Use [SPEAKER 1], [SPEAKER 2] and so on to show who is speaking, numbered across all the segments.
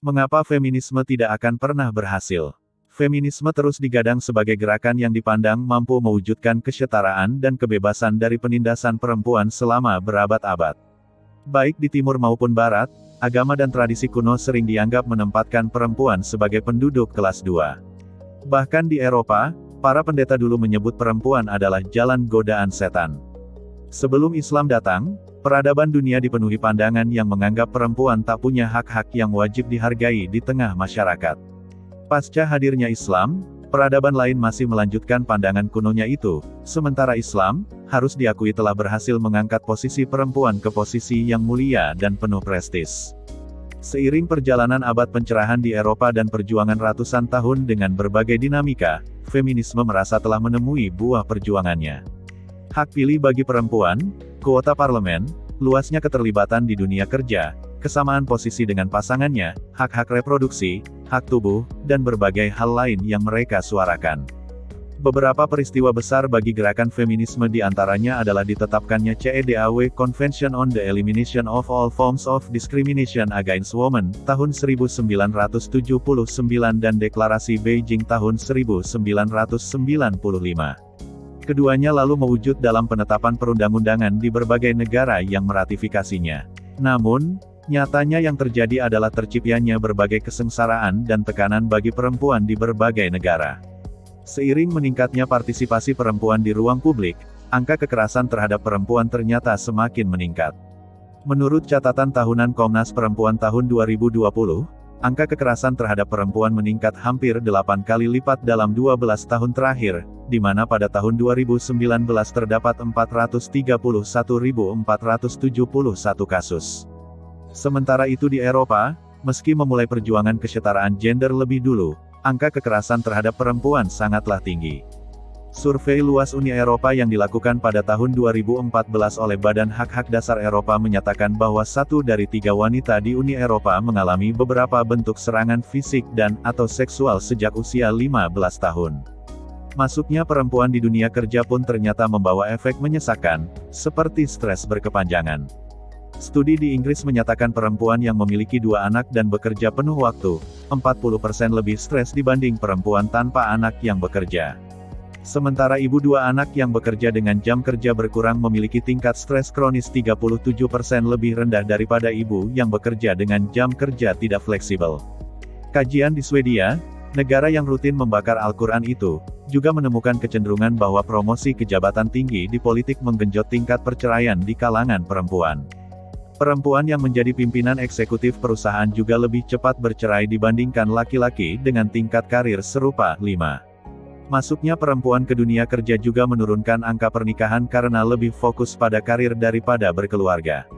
[SPEAKER 1] Mengapa feminisme tidak akan pernah berhasil? Feminisme terus digadang sebagai gerakan yang dipandang mampu mewujudkan kesetaraan dan kebebasan dari penindasan perempuan selama berabad-abad. Baik di timur maupun barat, agama dan tradisi kuno sering dianggap menempatkan perempuan sebagai penduduk kelas 2. Bahkan di Eropa, para pendeta dulu menyebut perempuan adalah jalan godaan setan. Sebelum Islam datang, peradaban dunia dipenuhi pandangan yang menganggap perempuan tak punya hak-hak yang wajib dihargai di tengah masyarakat. Pasca hadirnya Islam, peradaban lain masih melanjutkan pandangan kunonya itu, sementara Islam, harus diakui telah berhasil mengangkat posisi perempuan ke posisi yang mulia dan penuh prestis. Seiring perjalanan abad pencerahan di Eropa dan perjuangan ratusan tahun dengan berbagai dinamika, feminisme merasa telah menemui buah perjuangannya. Hak pilih bagi perempuan, kuota parlemen, luasnya keterlibatan di dunia kerja, kesamaan posisi dengan pasangannya, hak-hak reproduksi, hak tubuh, dan berbagai hal lain yang mereka suarakan. Beberapa peristiwa besar bagi gerakan feminisme diantaranya adalah ditetapkannya CEDAW Convention on the Elimination of All Forms of Discrimination Against Women, tahun 1979 dan Deklarasi Beijing tahun 1995. Keduanya lalu mewujud dalam penetapan perundang-undangan di berbagai negara yang meratifikasinya. Namun, nyatanya yang terjadi adalah terciptanya berbagai kesengsaraan dan tekanan bagi perempuan di berbagai negara. Seiring meningkatnya partisipasi perempuan di ruang publik, angka kekerasan terhadap perempuan ternyata semakin meningkat. Menurut catatan tahunan Komnas Perempuan tahun 2020, angka kekerasan terhadap perempuan meningkat hampir 8 kali lipat dalam 12 tahun terakhir, di mana pada tahun 2019 terdapat 431.471 kasus. Sementara itu di Eropa, meski memulai perjuangan kesetaraan gender lebih dulu, angka kekerasan terhadap perempuan sangatlah tinggi. Survei luas Uni Eropa yang dilakukan pada tahun 2014 oleh Badan Hak-Hak Dasar Eropa menyatakan bahwa 1 dari 3 wanita di Uni Eropa mengalami beberapa bentuk serangan fisik dan/atau seksual sejak usia 15 tahun. Masuknya perempuan di dunia kerja pun ternyata membawa efek menyesakkan, seperti stres berkepanjangan. Studi di Inggris menyatakan perempuan yang memiliki 2 anak dan bekerja penuh waktu, 40% lebih stres dibanding perempuan tanpa anak yang bekerja. Sementara ibu 2 anak yang bekerja dengan jam kerja berkurang memiliki tingkat stres kronis 37% lebih rendah daripada ibu yang bekerja dengan jam kerja tidak fleksibel. Kajian di Swedia, negara yang rutin membakar Al-Quran itu, juga menemukan kecenderungan bahwa promosi kejabatan tinggi di politik menggenjot tingkat perceraian di kalangan perempuan. Perempuan yang menjadi pimpinan eksekutif perusahaan juga lebih cepat bercerai dibandingkan laki-laki dengan tingkat karir serupa. 5. Masuknya perempuan ke dunia kerja juga menurunkan angka pernikahan karena lebih fokus pada karir daripada berkeluarga.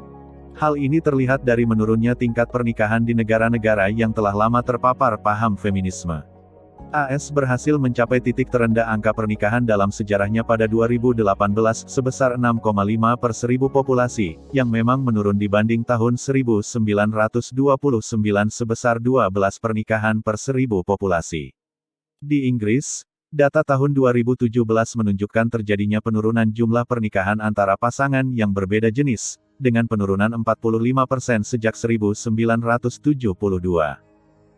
[SPEAKER 1] Hal ini terlihat dari menurunnya tingkat pernikahan di negara-negara yang telah lama terpapar paham feminisme. AS berhasil mencapai titik terendah angka pernikahan dalam sejarahnya pada 2018 sebesar 6,5 per 1000 populasi, yang memang menurun dibanding tahun 1929 sebesar 12 pernikahan per 1000 populasi. Di Inggris, data tahun 2017 menunjukkan terjadinya penurunan jumlah pernikahan antara pasangan yang berbeda jenis, dengan penurunan 45% sejak 1972.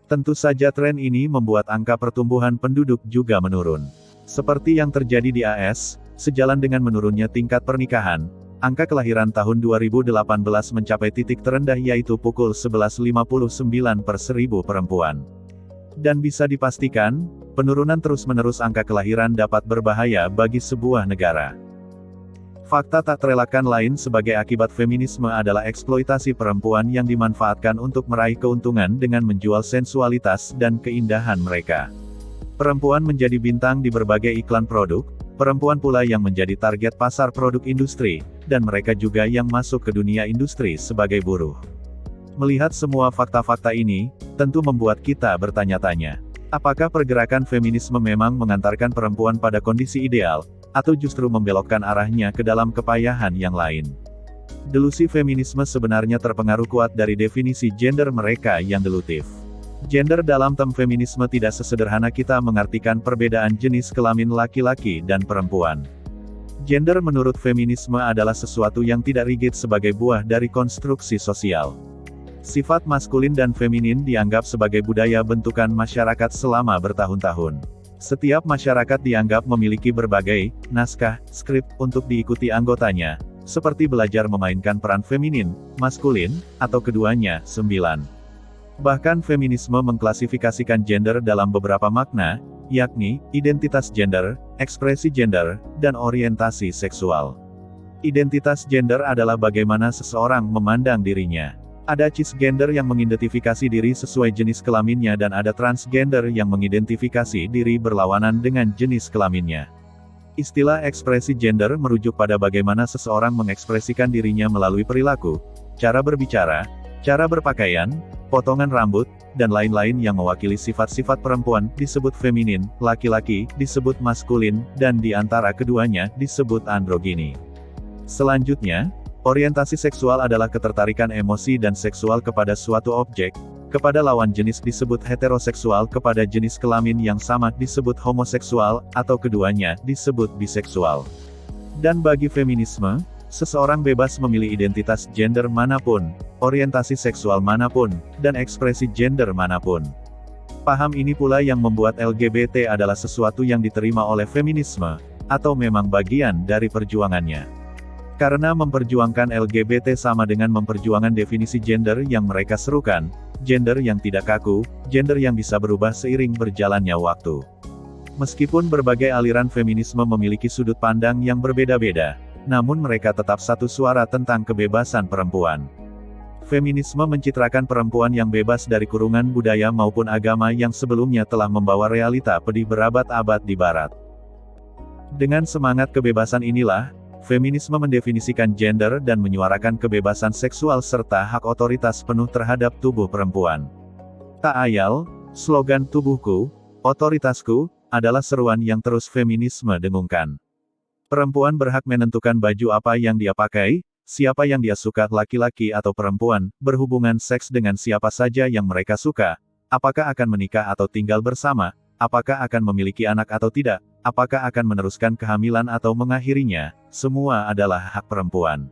[SPEAKER 1] Tentu saja tren ini membuat angka pertumbuhan penduduk juga menurun. Seperti yang terjadi di AS, sejalan dengan menurunnya tingkat pernikahan, angka kelahiran tahun 2018 mencapai titik terendah yaitu pukul 11.59 per 1000 perempuan. Dan bisa dipastikan, penurunan terus-menerus angka kelahiran dapat berbahaya bagi sebuah negara. Fakta tak terelakkan lain sebagai akibat feminisme adalah eksploitasi perempuan yang dimanfaatkan untuk meraih keuntungan dengan menjual sensualitas dan keindahan mereka. Perempuan menjadi bintang di berbagai iklan produk, perempuan pula yang menjadi target pasar produk industri, dan mereka juga yang masuk ke dunia industri sebagai buruh. Melihat semua fakta-fakta ini, tentu membuat kita bertanya-tanya, apakah pergerakan feminisme memang mengantarkan perempuan pada kondisi ideal, atau justru membelokkan arahnya ke dalam kepayahan yang lain? Delusi feminisme sebenarnya terpengaruh kuat dari definisi gender mereka yang delutif. Gender dalam term feminisme tidak sesederhana kita mengartikan perbedaan jenis kelamin laki-laki dan perempuan. Gender menurut feminisme adalah sesuatu yang tidak rigid sebagai buah dari konstruksi sosial. Sifat maskulin dan feminin dianggap sebagai budaya bentukan masyarakat selama bertahun-tahun. Setiap masyarakat dianggap memiliki berbagai naskah, skrip untuk diikuti anggotanya, seperti belajar memainkan peran feminin, maskulin, atau keduanya. 9. Bahkan feminisme mengklasifikasikan gender dalam beberapa makna, yakni identitas gender, ekspresi gender, dan orientasi seksual. Identitas gender adalah bagaimana seseorang memandang dirinya. Ada cisgender yang mengidentifikasi diri sesuai jenis kelaminnya dan ada transgender yang mengidentifikasi diri berlawanan dengan jenis kelaminnya. Istilah ekspresi gender merujuk pada bagaimana seseorang mengekspresikan dirinya melalui perilaku, cara berbicara, cara berpakaian, potongan rambut, dan lain-lain yang mewakili sifat-sifat perempuan disebut feminin, laki-laki disebut maskulin, dan di antara keduanya disebut androgini. Selanjutnya, orientasi seksual adalah ketertarikan emosi dan seksual kepada suatu objek, kepada lawan jenis disebut heteroseksual, kepada jenis kelamin yang sama disebut homoseksual, atau keduanya disebut biseksual. Dan bagi feminisme, seseorang bebas memilih identitas gender manapun, orientasi seksual manapun, dan ekspresi gender manapun. Paham ini pula yang membuat LGBT adalah sesuatu yang diterima oleh feminisme, atau memang bagian dari perjuangannya. Karena memperjuangkan LGBT sama dengan memperjuangkan definisi gender yang mereka serukan, gender yang tidak kaku, gender yang bisa berubah seiring berjalannya waktu. Meskipun berbagai aliran feminisme memiliki sudut pandang yang berbeda-beda, namun mereka tetap satu suara tentang kebebasan perempuan. Feminisme mencitrakan perempuan yang bebas dari kurungan budaya maupun agama yang sebelumnya telah membawa realita pedih berabad-abad di Barat. Dengan semangat kebebasan inilah, feminisme mendefinisikan gender dan menyuarakan kebebasan seksual serta hak otoritas penuh terhadap tubuh perempuan. Tak ayal, slogan tubuhku, otoritasku, adalah seruan yang terus feminisme dengungkan. Perempuan berhak menentukan baju apa yang dia pakai, siapa yang dia suka, laki-laki atau perempuan, berhubungan seks dengan siapa saja yang mereka suka, apakah akan menikah atau tinggal bersama, apakah akan memiliki anak atau tidak, apakah akan meneruskan kehamilan atau mengakhirinya, semua adalah hak perempuan.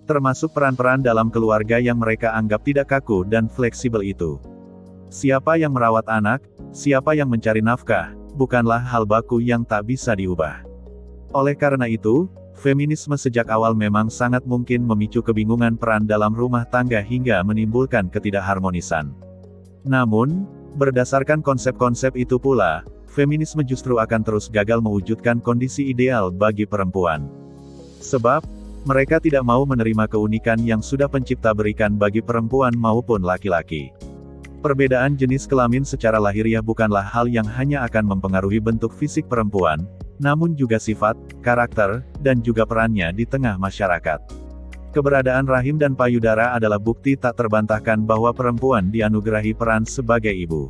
[SPEAKER 1] Termasuk peran-peran dalam keluarga yang mereka anggap tidak kaku dan fleksibel itu. Siapa yang merawat anak, siapa yang mencari nafkah, bukanlah hal baku yang tak bisa diubah. Oleh karena itu, feminisme sejak awal memang sangat mungkin memicu kebingungan peran dalam rumah tangga hingga menimbulkan ketidakharmonisan. Namun, berdasarkan konsep-konsep itu pula, feminisme justru akan terus gagal mewujudkan kondisi ideal bagi perempuan. Sebab, mereka tidak mau menerima keunikan yang sudah pencipta berikan bagi perempuan maupun laki-laki. Perbedaan jenis kelamin secara lahiriah bukanlah hal yang hanya akan mempengaruhi bentuk fisik perempuan, namun juga sifat, karakter, dan juga perannya di tengah masyarakat. Keberadaan rahim dan payudara adalah bukti tak terbantahkan bahwa perempuan dianugerahi peran sebagai ibu.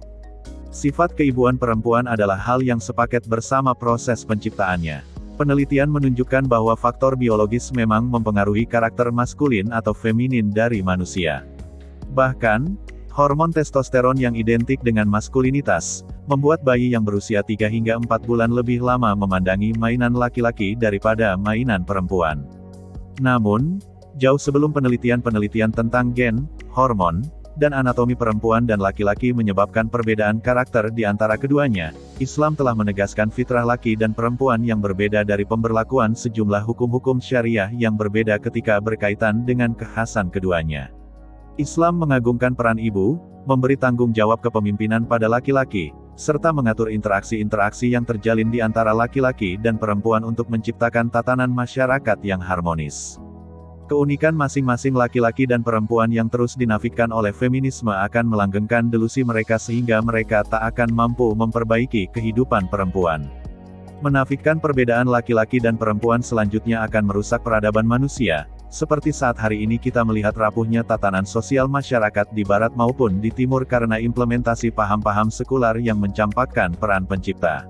[SPEAKER 1] Sifat keibuan perempuan adalah hal yang sepaket bersama proses penciptaannya. Penelitian menunjukkan bahwa faktor biologis memang mempengaruhi karakter maskulin atau feminin dari manusia. Bahkan, hormon testosteron yang identik dengan maskulinitas, membuat bayi yang berusia 3 hingga 4 bulan lebih lama memandangi mainan laki-laki daripada mainan perempuan. Namun, jauh sebelum penelitian-penelitian tentang gen, hormon, dan anatomi perempuan dan laki-laki menyebabkan perbedaan karakter di antara keduanya, Islam telah menegaskan fitrah laki dan perempuan yang berbeda dari pemberlakuan sejumlah hukum-hukum syariah yang berbeda ketika berkaitan dengan kekhasan keduanya. Islam mengagungkan peran ibu, memberi tanggung jawab kepemimpinan pada laki-laki, serta mengatur interaksi-interaksi yang terjalin di antara laki-laki dan perempuan untuk menciptakan tatanan masyarakat yang harmonis. Keunikan masing-masing laki-laki dan perempuan yang terus dinafikan oleh feminisme akan melanggengkan delusi mereka sehingga mereka tak akan mampu memperbaiki kehidupan perempuan. Menafikan perbedaan laki-laki dan perempuan selanjutnya akan merusak peradaban manusia, seperti saat hari ini kita melihat rapuhnya tatanan sosial masyarakat di Barat maupun di Timur karena implementasi paham-paham sekular yang mencampakkan peran pencipta.